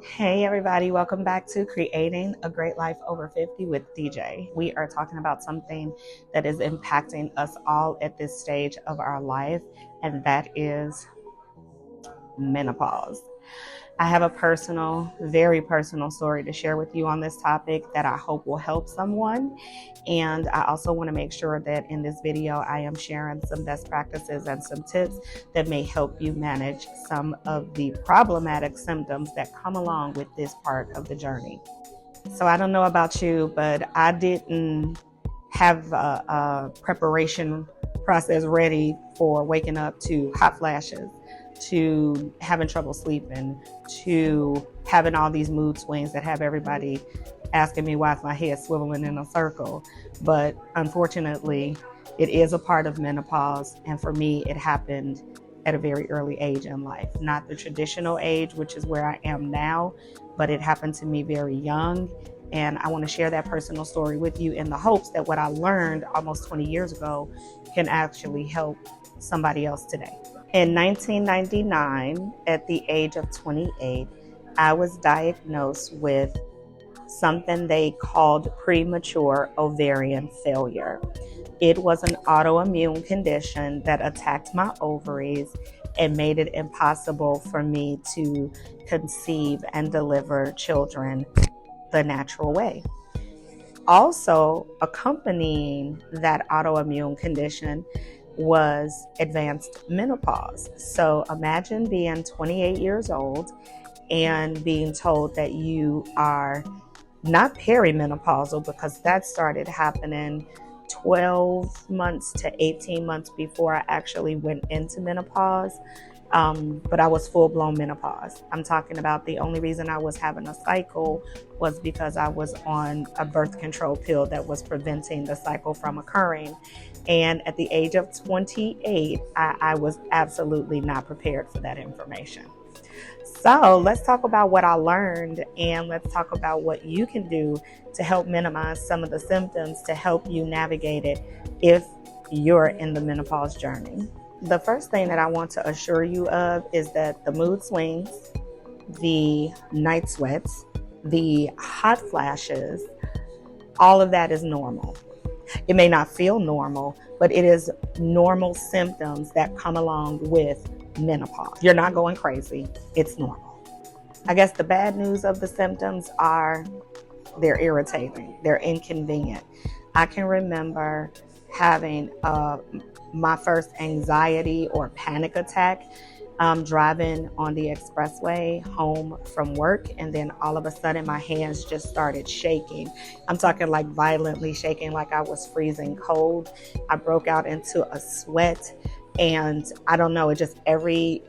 Hey everybody, welcome back to Creating a Great Life Over 50 with DJ. We are talking about something that is impacting us all at this stage of our life, and that is menopause. I have a very personal story to share with you on this topic that I hope will help someone. And I also want to make sure that in this video, I am sharing some best practices and some tips that may help you manage some of the problematic symptoms that come along with this part of the journey. So I don't know about you, but I didn't have a preparation process ready for waking up to hot flashes, to having trouble sleeping, to having all these mood swings that have everybody asking me why is my head swiveling in a circle. But unfortunately, it is a part of menopause, and for me, it happened at a very early age in life. Not the traditional age, which is where I am now, but it happened to me very young. And I want to share that personal story with you in the hopes that what I learned almost 20 years ago can actually help somebody else today. In 1999, at the age of 28, I was diagnosed with something they called premature ovarian failure. It was an autoimmune condition that attacked my ovaries and made it impossible for me to conceive and deliver children the natural way. Also, accompanying that autoimmune condition was advanced menopause. So imagine being 28 years old and being told that you are not perimenopausal, because that started happening 12 months to 18 months before I actually went into menopause. But I was full-blown menopause. I'm talking about the only reason I was having a cycle was because I was on a birth control pill that was preventing the cycle from occurring. And at the age of 28, I was absolutely not prepared for that information. So let's talk about what I learned, and let's talk about what you can do to help minimize some of the symptoms to help you navigate it if you're in the menopause journey. The first thing that I want to assure you of is that the mood swings, the night sweats, the hot flashes, all of that is normal. It may not feel normal, but it is normal symptoms that come along with menopause. You're not going crazy. It's normal. I guess the bad news of the symptoms are they're irritating. They're inconvenient. I can remember having my first anxiety or panic attack driving on the expressway home from work, and then all of a sudden my hands just started shaking. I'm talking like violently shaking, like I was freezing cold. I broke out into a sweat, and I don't know, it just every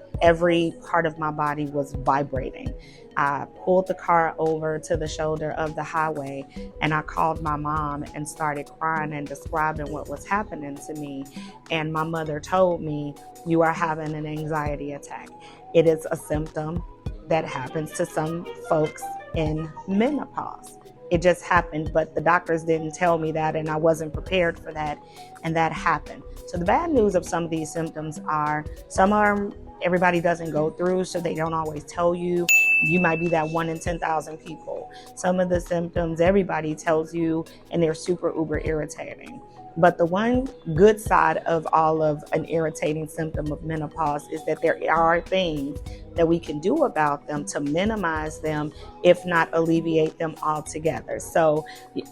part of my body was vibrating. I pulled the car over to the shoulder of the highway, and I called my mom and started crying and describing what was happening to me. And my mother told me, "You are having an anxiety attack." It is a symptom that happens to some folks in menopause. It just happened, but the doctors didn't tell me that, and I wasn't prepared for that, and that happened. So the bad news of some of these symptoms are, some of them everybody doesn't go through, so they don't always tell you. You might be that 1 in 10,000 people. Some of the symptoms everybody tells you, and they're super uber irritating. But the one good side of all of an irritating symptom of menopause is that there are things that we can do about them to minimize them, if not alleviate them altogether. So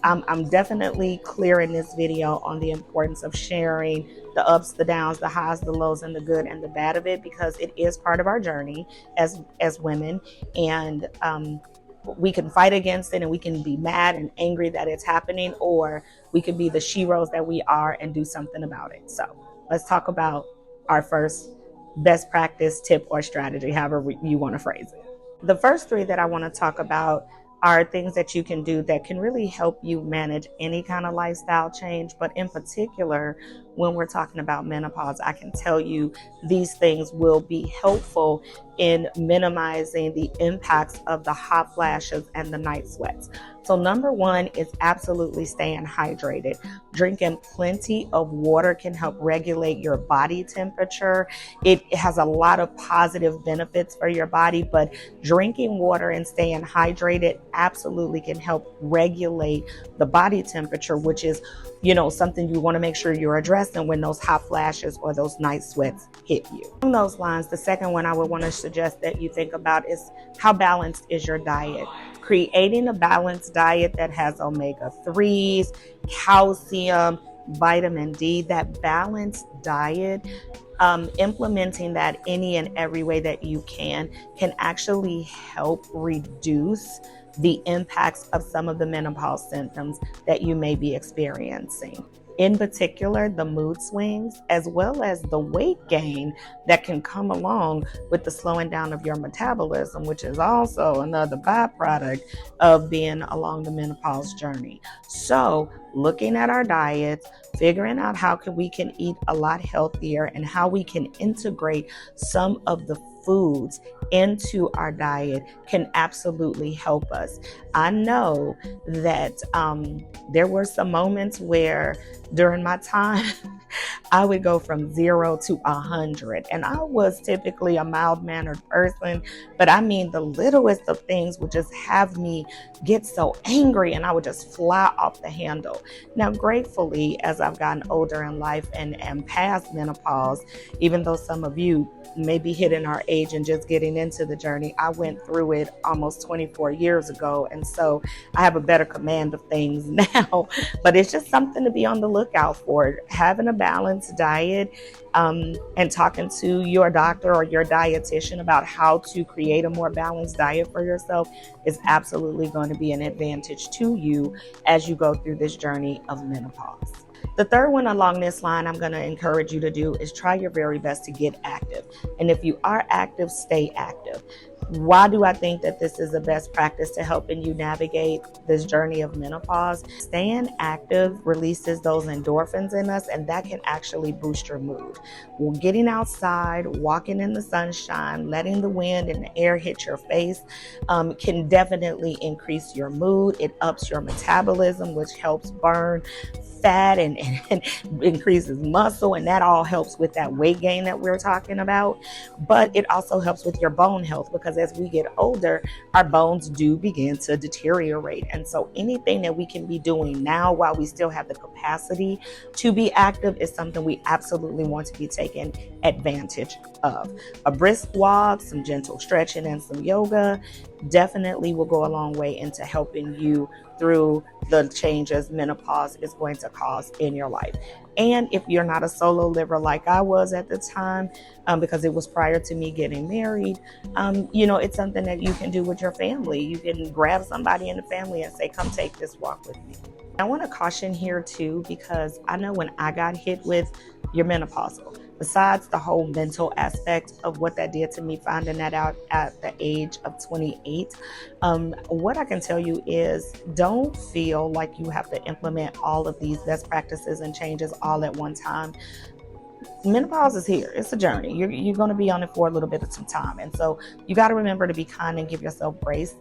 I'm definitely clear in this video on the importance of sharing the ups, the downs, the highs, the lows, and the good and the bad of it, because it is part of our journey as women. And we can fight against it, and we can be mad and angry that it's happening, or we could be the sheroes that we are and do something about it. So let's talk about our first best practice, tip, or strategy, however you want to phrase it. The first three that I want to talk about are things that you can do that can really help you manage any kind of lifestyle change. But in particular, when we're talking about menopause, I can tell you these things will be helpful in minimizing the impacts of the hot flashes and the night sweats. So number one is absolutely staying hydrated. Drinking plenty of water can help regulate your body temperature. It has a lot of positive benefits for your body, but drinking water and staying hydrated absolutely can help regulate the body temperature, which is, something you want to make sure you're addressing when those hot flashes or those night sweats hit you. Along those lines, the second one I would want to suggest that you think about is how balanced is your diet. Creating a balanced diet that has omega-3s, calcium, vitamin D, that balanced diet, implementing that any and every way that you can actually help reduce the impacts of some of the menopause symptoms that you may be experiencing. In particular, the mood swings, as well as the weight gain that can come along with the slowing down of your metabolism, which is also another byproduct of being along the menopause journey. So, looking at our diets, figuring out how we can eat a lot healthier and how we can integrate some of the foods into our diet can absolutely help us. I know that there were some moments where during my time, I would go from 0 to 100. And I was typically a mild-mannered person, but I mean, the littlest of things would just have me get so angry and I would just fly off the handle. Now, gratefully, as I've gotten older in life and past menopause, even though some of you may be hitting our age and just getting into the journey, I went through it almost 24 years ago. And so I have a better command of things now, but it's just something to be on the lookout for. Having a balanced diet and talking to your doctor or your dietitian about how to create a more balanced diet for yourself is absolutely going to be an advantage to you as you go through this journey of menopause. The third one along this line I'm going to encourage you to do is try your very best to get active. And if you are active, stay active. Why do I think that this is the best practice to helping you navigate this journey of menopause? Staying active releases those endorphins in us, and that can actually boost your mood. Well, getting outside, walking in the sunshine, letting the wind and the air hit your face can definitely increase your mood. It ups your metabolism, which helps burn fat and increases muscle, and that all helps with that weight gain that we're talking about. But it also helps with your bone health, because as we get older, our bones do begin to deteriorate. And so anything that we can be doing now while we still have the capacity to be active is something we absolutely want to be taking advantage of. A brisk walk, some gentle stretching, and some yoga definitely will go a long way into helping you through the changes menopause is going to cause in your life. And if you're not a solo liver like I was at the time, because it was prior to me getting married, it's something that you can do with your family. You can grab somebody in the family and say, come take this walk with me. I want to caution here too, because I know when I got hit with your menopausal, besides the whole mental aspect of what that did to me, finding that out at the age of 28, what I can tell you is don't feel like you have to implement all of these best practices and changes all at one time. Menopause is here. It's a journey. You're going to be on it for a little bit of some time. And so you got to remember to be kind and give yourself grace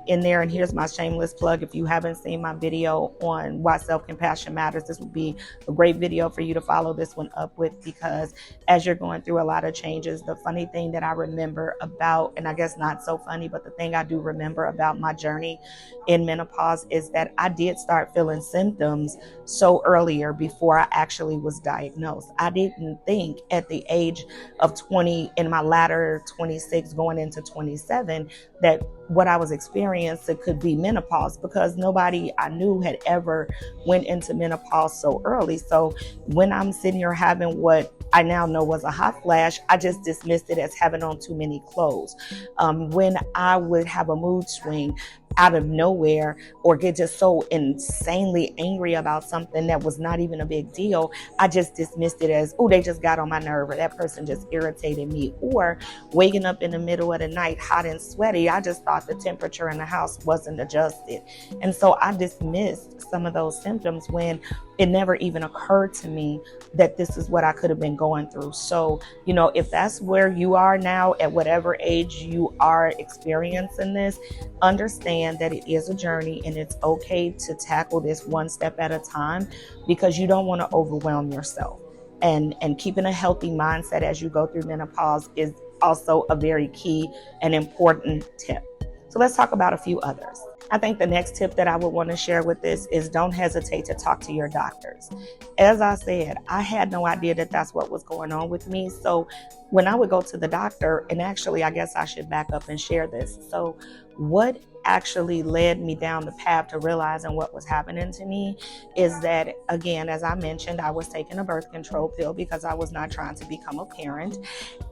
in there. And here's my shameless plug. If you haven't seen my video on why self-compassion matters, this would be a great video for you to follow this one up with, because as you're going through a lot of changes, the funny thing that I remember about, and I guess not so funny, but the thing I do remember about my journey in menopause is that I did start feeling symptoms so earlier before I actually was diagnosed. I didn't think at the age of 20, in my latter 26 going into 27, that what I was experiencing could be menopause, because nobody I knew had ever went into menopause so early. So when I'm sitting here having what I now know was a hot flash, I just dismissed it as having on too many clothes. When I would have a mood swing out of nowhere or get just so insanely angry about something that was not even a big deal, I just dismissed it as, oh, they just got on my nerve, or that person just irritated me. Or waking up in the middle of the night hot and sweaty, I just thought the temperature in the house wasn't adjusted. And so I dismissed some of those symptoms when it never even occurred to me that this is what I could have been going through. So, if that's where you are now, at whatever age you are experiencing this, understand that it is a journey and it's okay to tackle this one step at a time, because you don't want to overwhelm yourself. And keeping a healthy mindset as you go through menopause is also a very key and important tip. So let's talk about a few others. I think the next tip that I would want to share with this is don't hesitate to talk to your doctors. As I said, I had no idea that that's what was going on with me. So when I would go to the doctor, and actually, I guess I should back up and share this. So what actually led me down the path to realizing what was happening to me is that, again, as I mentioned, I was taking a birth control pill because I was not trying to become a parent.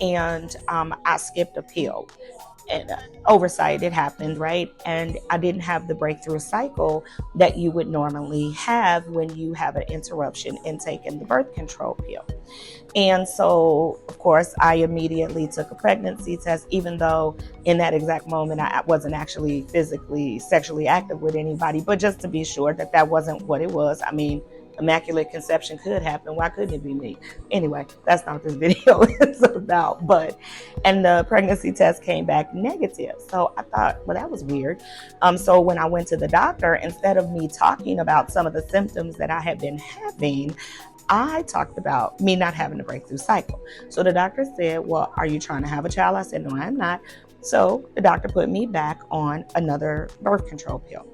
And I skipped a pill. And oversight, it happened, right? And I didn't have the breakthrough cycle that you would normally have when you have an interruption in taking the birth control pill. And so, of course, I immediately took a pregnancy test, even though in that exact moment I wasn't actually physically, sexually active with anybody, but just to be sure that that wasn't what it was. I mean, immaculate conception could happen. Why couldn't it be me? Anyway, that's not what this video is about. And the pregnancy test came back negative. So I thought, well, that was weird. So when I went to the doctor, instead of me talking about some of the symptoms that I had been having, I talked about me not having a breakthrough cycle. So the doctor said, well, are you trying to have a child? I said, no, I'm not. So the doctor put me back on another birth control pill.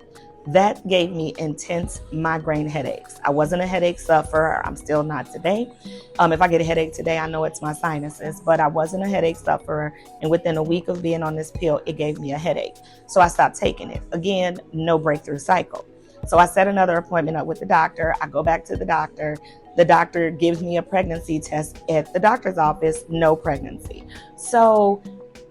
That gave me intense migraine headaches. I wasn't a headache sufferer. I'm still not today. If I get a headache today, I know it's my sinuses, but I wasn't a headache sufferer. And within a week of being on this pill, it gave me a headache. So I stopped taking it. Again, no breakthrough cycle. So I set another appointment up with the doctor. I go back to the doctor. The doctor gives me a pregnancy test at the doctor's office, no pregnancy. So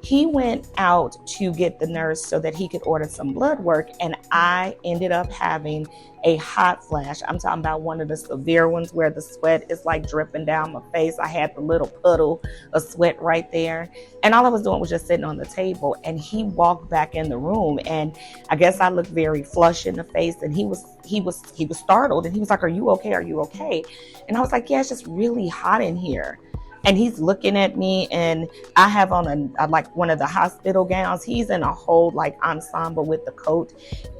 he went out to get the nurse so that he could order some blood work, and I ended up having a hot flash. I'm talking about one of the severe ones where the sweat is like dripping down my face. I had the little puddle of sweat right there, and all I was doing was just sitting on the table, and he walked back in the room, and I guess I looked very flushed in the face, and he was startled, and he was like, "Are you okay? Are you okay?" And I was like, "Yeah, it's just really hot in here." And he's looking at me, and I have on like one of the hospital gowns. He's in a whole like ensemble with the coat,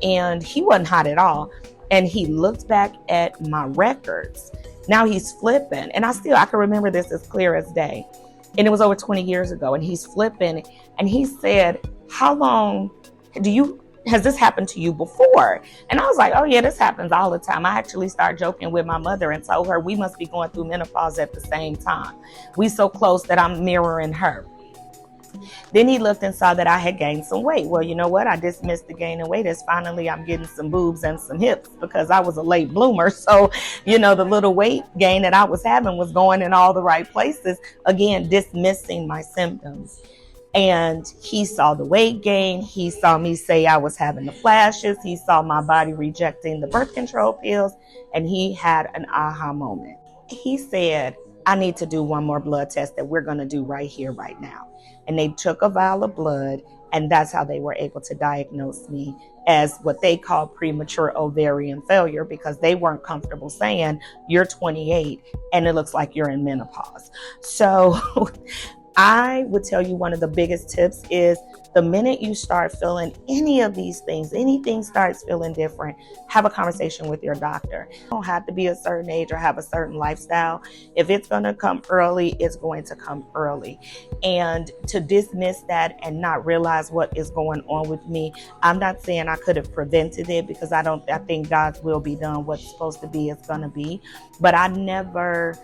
and he wasn't hot at all. And he looked back at my records. Now he's flipping, and I can remember this as clear as day. And it was over 20 years ago, and he's flipping, and he said, "How long has this happened to you before?" And I was like, "Oh yeah, this happens all the time." I actually started joking with my mother and told her we must be going through menopause at the same time. We so close that I'm mirroring her. Then he looked and saw that I had gained some weight. Well, you know what? I dismissed the gaining weight as finally I'm getting some boobs and some hips because I was a late bloomer. So, the little weight gain that I was having was going in all the right places. Again, dismissing my symptoms. And he saw the weight gain. He saw me say I was having the flashes. He saw my body rejecting the birth control pills. And he had an aha moment. He said, "I need to do one more blood test that we're going to do right here, right now." And they took a vial of blood. And that's how they were able to diagnose me as what they call premature ovarian failure, because they weren't comfortable saying you're 28 and it looks like you're in menopause. So I would tell you one of the biggest tips is the minute you start feeling any of these things, anything starts feeling different, have a conversation with your doctor. You don't have to be a certain age or have a certain lifestyle. If it's going to come early, it's going to come early. And to dismiss that and not realize what is going on with me, I'm not saying I could have prevented it, because I think God's will be done. What's supposed to be is going to be. But I never...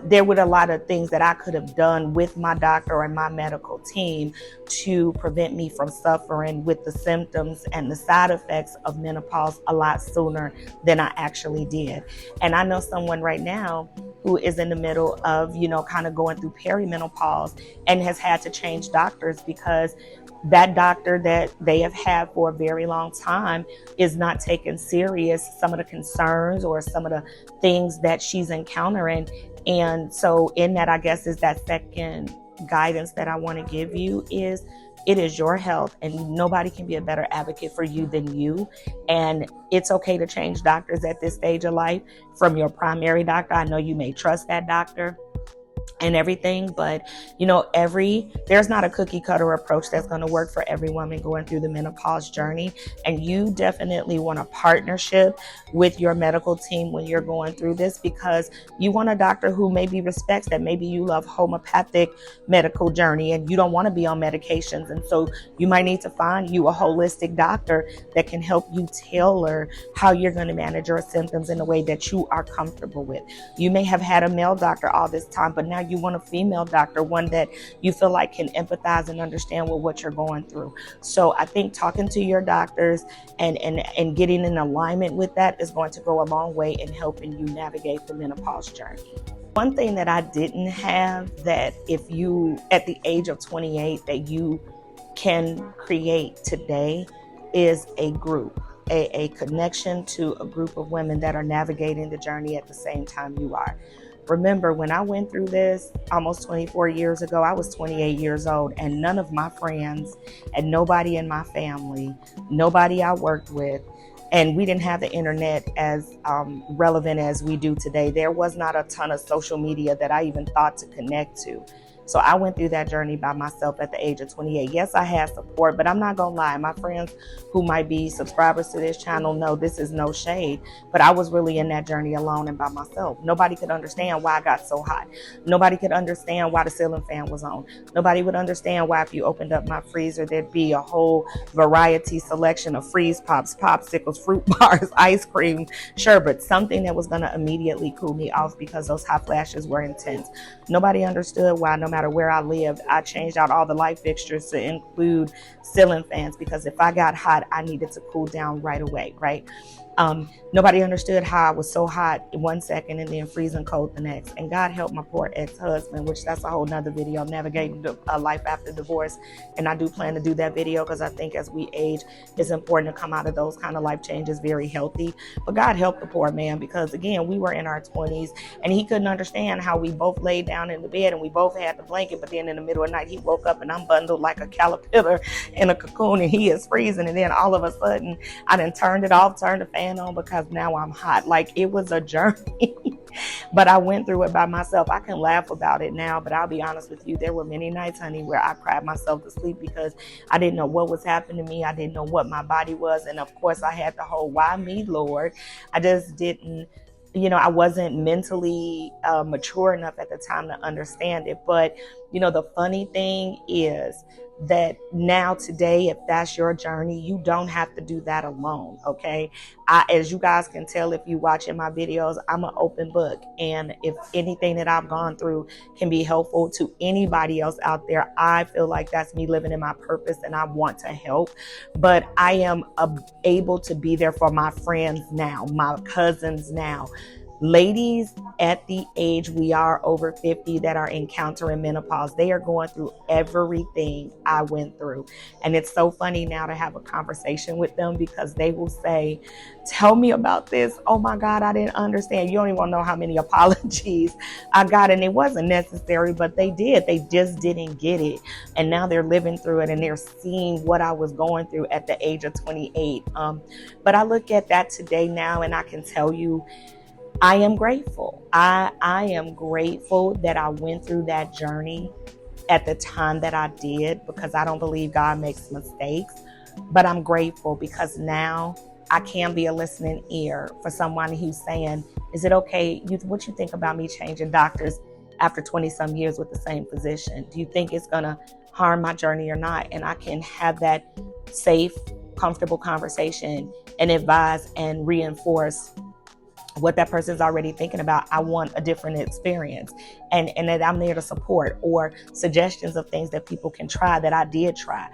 there were a lot of things that I could have done with my doctor and my medical team to prevent me from suffering with the symptoms and the side effects of menopause a lot sooner than I actually did. And I know someone right now who is in the middle of, kind of going through perimenopause and has had to change doctors because that doctor that they have had for a very long time is not taking serious some of the concerns or some of the things that she's encountering. And so in that, I guess, is that second guidance that I want to give you is it is your health, and nobody can be a better advocate for you than you. And it's okay to change doctors at this stage of life from your primary doctor. I know you may trust that doctor, and everything. But there's not a cookie cutter approach that's going to work for every woman going through the menopause journey. And you definitely want a partnership with your medical team when you're going through this, because you want a doctor who maybe respects that maybe you love homeopathic medical journey and you don't want to be on medications. And so you might need to find you a holistic doctor that can help you tailor how you're going to manage your symptoms in a way that you are comfortable with. You may have had a male doctor all this time, but now you want a female doctor, one that you feel like can empathize and understand with what you're going through. So I think talking to your doctors and getting in alignment with that is going to go a long way in helping you navigate the menopause journey. One thing that I didn't have, that if you at the age of 28 that you can create today, is a group, a connection to a group of women that are navigating the journey at the same time you are. Remember, when I went through this almost 24 years ago, I was 28 years old, and none of my friends and nobody in my family, nobody I worked with, and we didn't have the internet as relevant as we do today. There was not a ton of social media that I even thought to connect to. So I went through that journey by myself at the age of 28. Yes, I had support, but I'm not going to lie. My friends who might be subscribers to this channel know this is no shade, but I was really in that journey alone and by myself. Nobody could understand why I got so hot. Nobody could understand why the ceiling fan was on. Nobody would understand why if you opened up my freezer, there'd be a whole variety selection of freeze pops, popsicles, fruit bars, ice cream, sherbet, something that was going to immediately cool me off because those hot flashes were intense. Nobody understood why, no matter where I lived, I changed out all the light fixtures to include ceiling fans, because if I got hot, I needed to cool down right away, right? Nobody understood how I was so hot 1 second and then freezing cold the next. And God help my poor ex-husband, which that's a whole nother video, navigating a life after divorce. And I do plan to do that video because I think as we age, it's important to come out of those kind of life changes very healthy. But God help the poor man, because again, we were in our 20s and he couldn't understand how we both laid down in the bed and we both had the blanket, but then in the middle of the night, he woke up and I'm bundled like a caterpillar in a cocoon and he is freezing. And then all of a sudden, I done turned it off, turned the fan on, because now I'm hot. Like, it was a journey. But I went through it by myself. I can laugh about it now, but I'll be honest with you, there were many nights, honey, where I cried myself to sleep because I didn't know what was happening to me. I didn't know what my body was. And of course I had the whole, why me, Lord? I just didn't, I wasn't mentally mature enough at the time to understand it. But, the funny thing is that now today, if that's your journey, you don't have to do that alone, okay? As you guys can tell, if you watching my videos, I'm an open book. And if anything that I've gone through can be helpful to anybody else out there, I feel like that's me living in my purpose and I want to help. But I am able to be there for my friends now, my cousins now. Ladies at the age we are over 50 that are encountering menopause, they are going through everything I went through. And it's so funny now to have a conversation with them, because they will say, tell me about this. Oh my God, I didn't understand. You don't even know how many apologies I got. And it wasn't necessary, but they did. They just didn't get it. And now they're living through it and they're seeing what I was going through at the age of 28. But I look at that today now and I can tell you, I am grateful. I am grateful that I went through that journey at the time that I did, because I don't believe God makes mistakes. But I'm grateful because now I can be a listening ear for someone who's saying, is it okay? What you think about me changing doctors after 20 some years with the same physician? Do you think it's going to harm my journey or not? And I can have that safe, comfortable conversation and advise and reinforce what that person's already thinking about. I want a different experience, and that I'm there to support, or suggestions of things that people can try that I did try.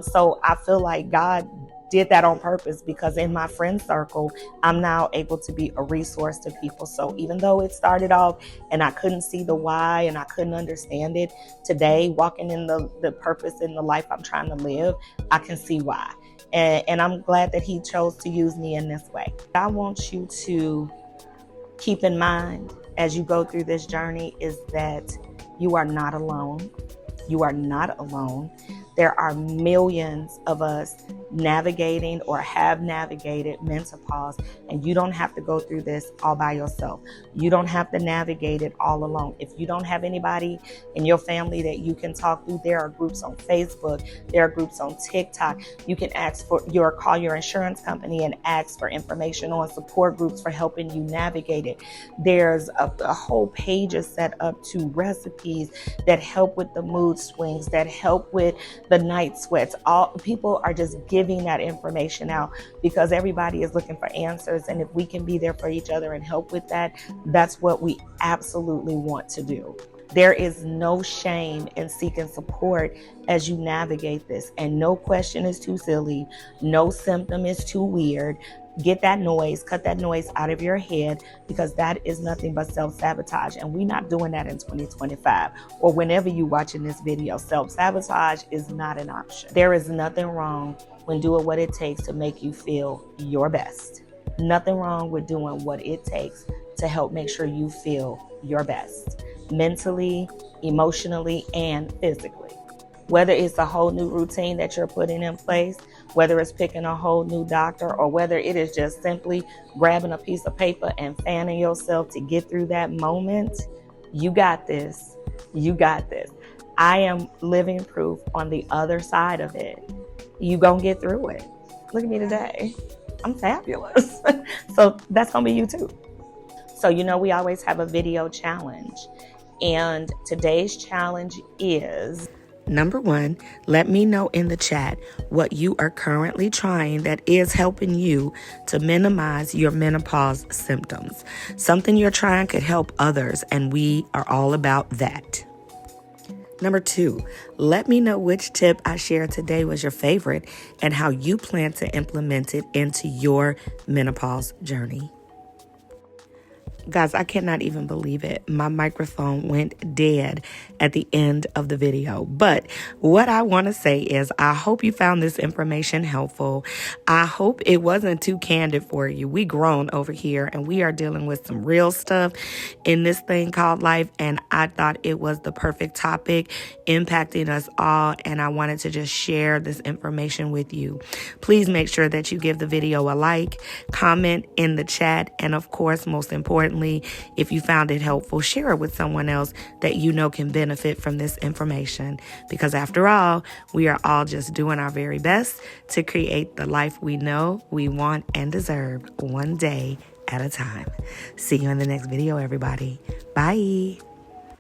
So I feel like God did that on purpose, because in my friend circle, I'm now able to be a resource to people. So even though it started off and I couldn't see the why and I couldn't understand it, today, walking in the purpose in the life I'm trying to live, I can see why. And I'm glad that he chose to use me in this way. I want you to keep in mind as you go through this journey is that you are not alone. You are not alone. There are millions of us navigating or have navigated menopause, and you don't have to go through this all by yourself. You don't have to navigate it all alone. If you don't have anybody in your family that you can talk to, there are groups on Facebook, there are groups on TikTok. You can call your insurance company and ask for information on support groups for helping you navigate it. There's a whole page is set up to recipes that help with the mood swings, that help with the night sweats. All people are just giving that information out because everybody is looking for answers. And if we can be there for each other and help with that, that's what we absolutely want to do. There is no shame in seeking support as you navigate this, and no question is too silly. No symptom is too weird. Get that noise, cut that noise out of your head, because that is nothing but self-sabotage. And we're not doing that in 2025 or whenever you're watching this video. Self-sabotage is not an option. There is nothing wrong when doing what it takes to make you feel your best. Nothing wrong with doing what it takes to help make sure you feel your best, mentally, emotionally, and physically. Whether it's a whole new routine that you're putting in place, whether it's picking a whole new doctor, or whether it is just simply grabbing a piece of paper and fanning yourself to get through that moment, you got this. You got this. I am living proof on the other side of it. You gonna get through it. Look at me today. I'm fabulous. So that's gonna be you too. So we always have a video challenge. And today's challenge is: number 1, let me know in the chat what you are currently trying that is helping you to minimize your menopause symptoms. Something you're trying could help others, and we are all about that. Number 2, let me know which tip I shared today was your favorite and how you plan to implement it into your menopause journey. Guys, I cannot even believe it. My microphone went dead at the end of the video. But what I want to say is I hope you found this information helpful. I hope it wasn't too candid for you. We grown over here and we are dealing with some real stuff in this thing called life. And I thought it was the perfect topic impacting us all. And I wanted to just share this information with you. Please make sure that you give the video a like, comment in the chat, and of course, most importantly, if you found it helpful, share it with someone else that you know can benefit from this information. Because after all, we are all just doing our very best to create the life we know, we want, and deserve, one day at a time. See you in the next video, everybody. Bye.